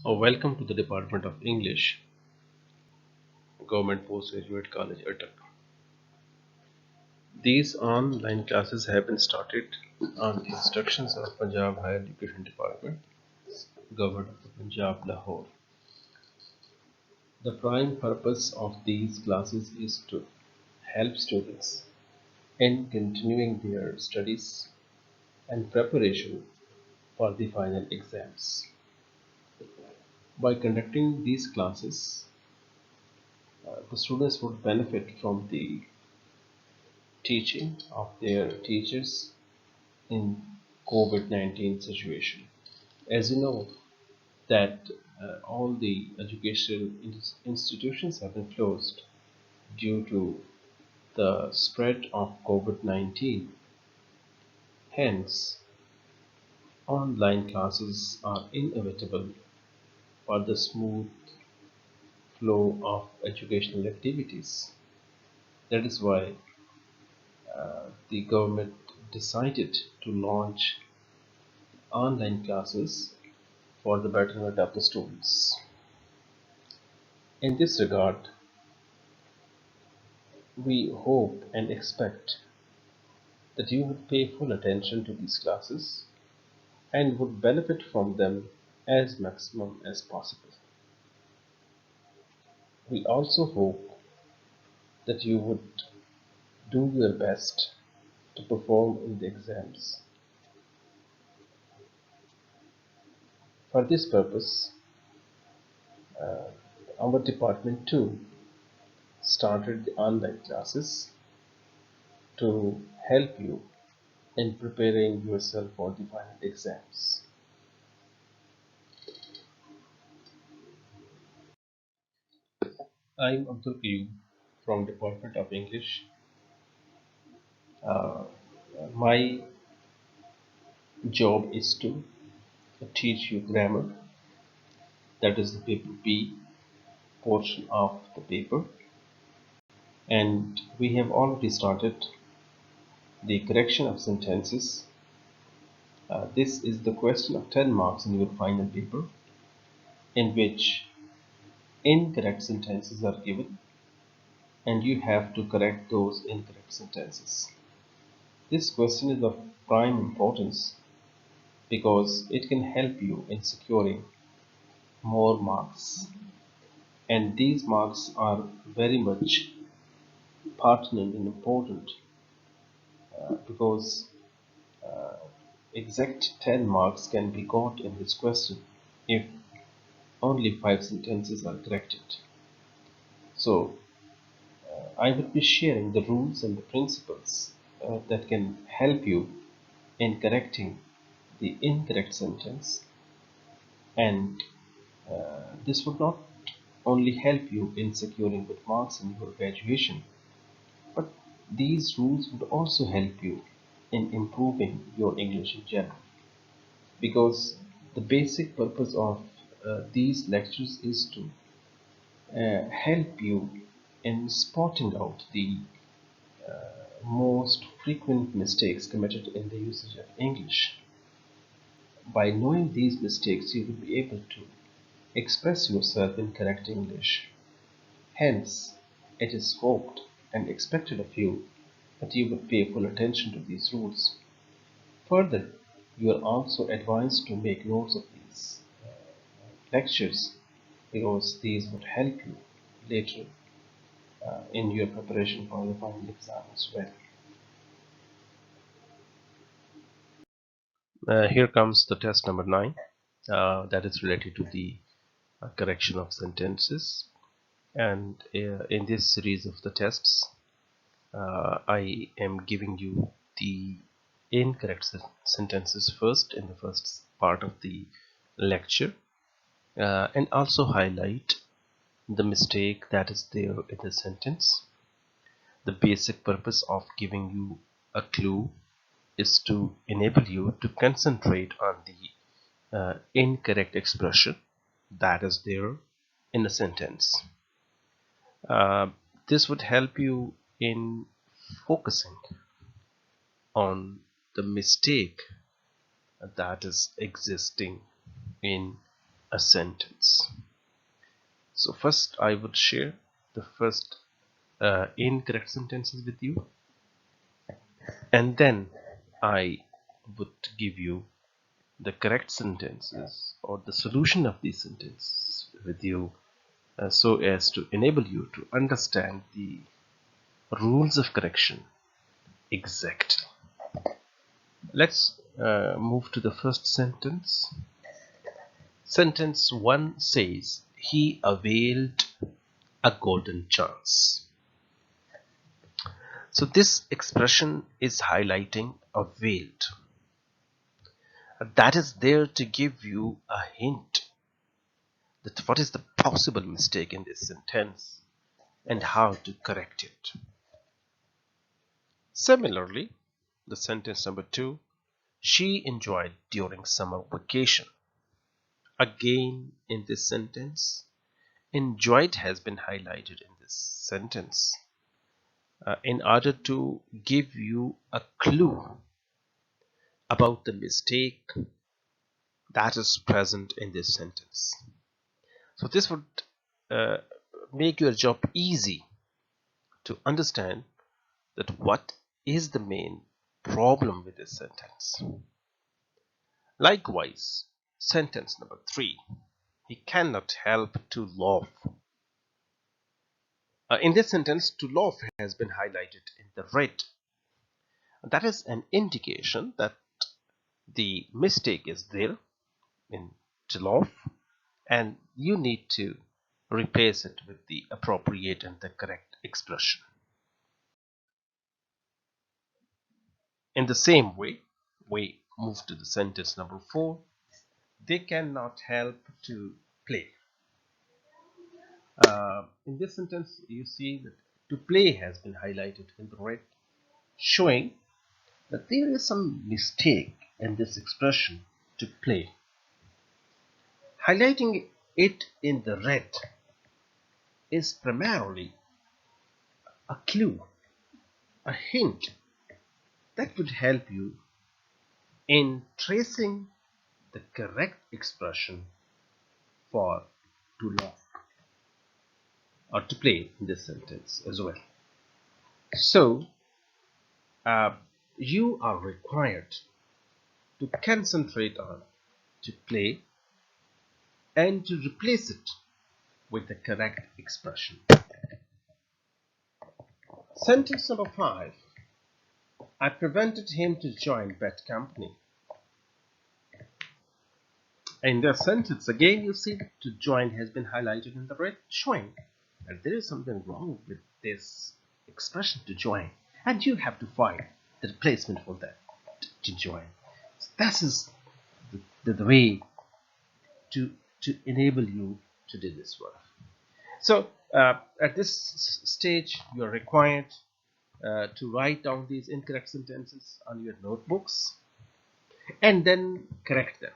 Welcome to the Department of English, Government Postgraduate College, Attock. These online classes have been started on the instructions of Punjab Higher Education Department, Govt of Punjab, Lahore. The prime purpose of these classes is to help students in continuing their studies and preparation for the final exams. By conducting these classes, the students would benefit from the teaching of their teachers in COVID-19 situation. As you know that all the educational institutions have been closed due to the spread of COVID-19. Hence, online classes are inevitable for the smooth flow of educational activities. That is why the government decided to launch online classes for the betterment of the students. In this regard, we hope and expect that you would pay full attention to these classes and would benefit from them as maximum as possible. We also hope that you would do your best to perform in the exams. For this purpose, our department too started the online classes to help you in preparing yourself for the final exams. I'm Abdul from Department of English. Uh, my job is to teach you grammar, that is the paper B portion of the paper, and we have already started the correction of sentences. This is the question of 10 marks in your final paper, in which incorrect sentences are given and you have to correct those incorrect sentences. This question is of prime importance because it can help you in securing more marks, and these marks are very much pertinent and important because exact 10 marks can be got in this question if only 5 sentences are corrected. So I will be sharing the rules and the principles that can help you in correcting the incorrect sentence, and this would not only help you in securing good marks in your graduation, but these rules would also help you in improving your English in general, because the basic purpose of these lectures is to help you in spotting out the most frequent mistakes committed in the usage of English. By knowing these mistakes, you will be able to express yourself in correct English. Hence, it is hoped and expected of you that you would pay full attention to these rules. Further, you are also advised to make notes of these lectures because these would help you later in your preparation for the final exam as well. Here comes the test number 9, that is related to the correction of sentences. And in this series of the tests, I am giving you the incorrect sentences first in the first part of the lecture, and also highlight the mistake that is there in the sentence. The basic purpose of giving you a clue is to enable you to concentrate on the incorrect expression that is there in a sentence. This would help you in focusing on the mistake that is existing in a sentence. So first I would share the first incorrect sentences with you, and then I would give you the correct sentences or the solution of these sentences with you, so as to enable you to understand the rules of correction exactly. Let's move to the first sentence. Sentence 1 says, he availed a golden chance. So this expression is highlighting availed. That is there to give you a hint that what is the possible mistake in this sentence and how to correct it. Similarly, the sentence number 2, she enjoyed during summer vacation. Again, in this sentence, enjoyed has been highlighted in this sentence in order to give you a clue about the mistake that is present in this sentence. So this would uh, make your job easy to understand that what is the main problem with this sentence. Likewise, sentence number 3, he cannot help to laugh. In this sentence, to laugh has been highlighted in the red. That is an indication that the mistake is there in to laugh, and you need to replace it with the appropriate and the correct expression. In the same way, we move to the sentence number 4. They cannot help to play. In this sentence, you see that to play has been highlighted in the red, showing that there is some mistake in this expression to play. Highlighting it in the red is primarily a clue, a hint that would help you in tracing the correct expression for to laugh or to play in this sentence as well. So you are required to concentrate on to play and to replace it with the correct expression. Sentence number 5, I prevented him to join bad company. In the sentence again, you see to join has been highlighted in the red, showing that there is something wrong with this expression to join, and you have to find the replacement for that to join. So that is the way to enable you to do this work. So at this stage, you are required to write down these incorrect sentences on your notebooks and then correct them.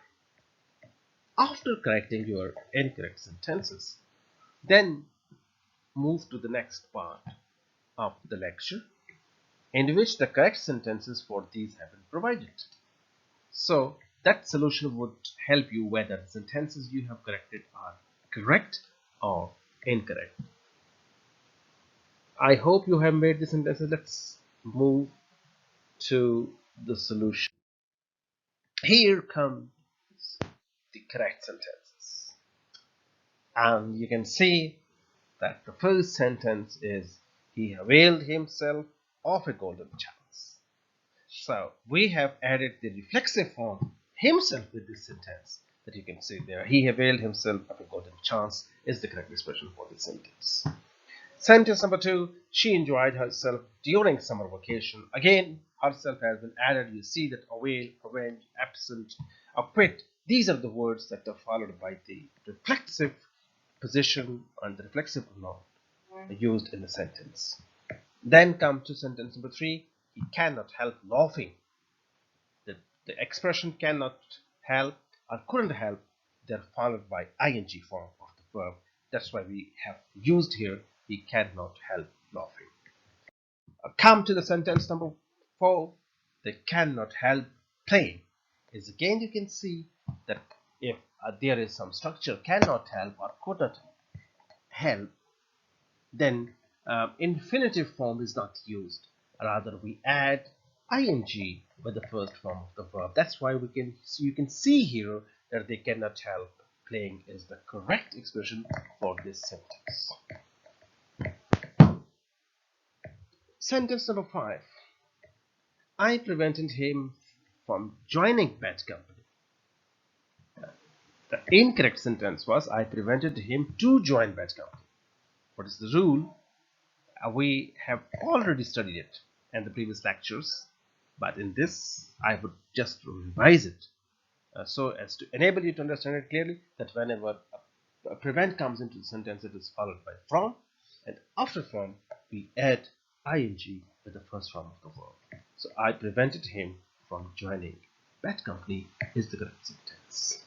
After correcting your incorrect sentences, then move to the next part of the lecture, in which the correct sentences for these have been provided. So that solution would help you whether the sentences you have corrected are correct or incorrect. I hope you have made the sentences. Let's move to the solution. Here comes the correct sentences. And you can see that the first sentence is, he availed himself of a golden chance. So we have added the reflexive form himself with this sentence that you can see there. He availed himself of a golden chance is the correct expression for this sentence. Sentence number 2, she enjoyed herself during summer vacation. Again, herself has been added. You see that avail, avenge, absent, acquit. These are the words that are followed by the reflexive position and the reflexive pronoun used in the sentence. Then come to sentence number 3, he cannot help laughing. The expression cannot help or couldn't help, they're followed by ing form of the verb. That's why we have used here, he cannot help laughing. Come to the sentence number 4, they cannot help playing. Is again you can see that if there is some structure cannot help or could not help, then infinitive form is not used. Rather, we add ing with the first form of the verb. That's why you can see here that they cannot help playing is the correct expression for this sentence. Sentence number 5. I prevented him from joining bad company. The incorrect sentence was I prevented him to join bad company. What is the rule? We have already studied it in the previous lectures, but in this I would just revise it so as to enable you to understand it clearly, that whenever a prevent comes into the sentence, it is followed by from, and after from we add ing with the first form of the verb. So I prevented him from joining bad company is the correct sentence.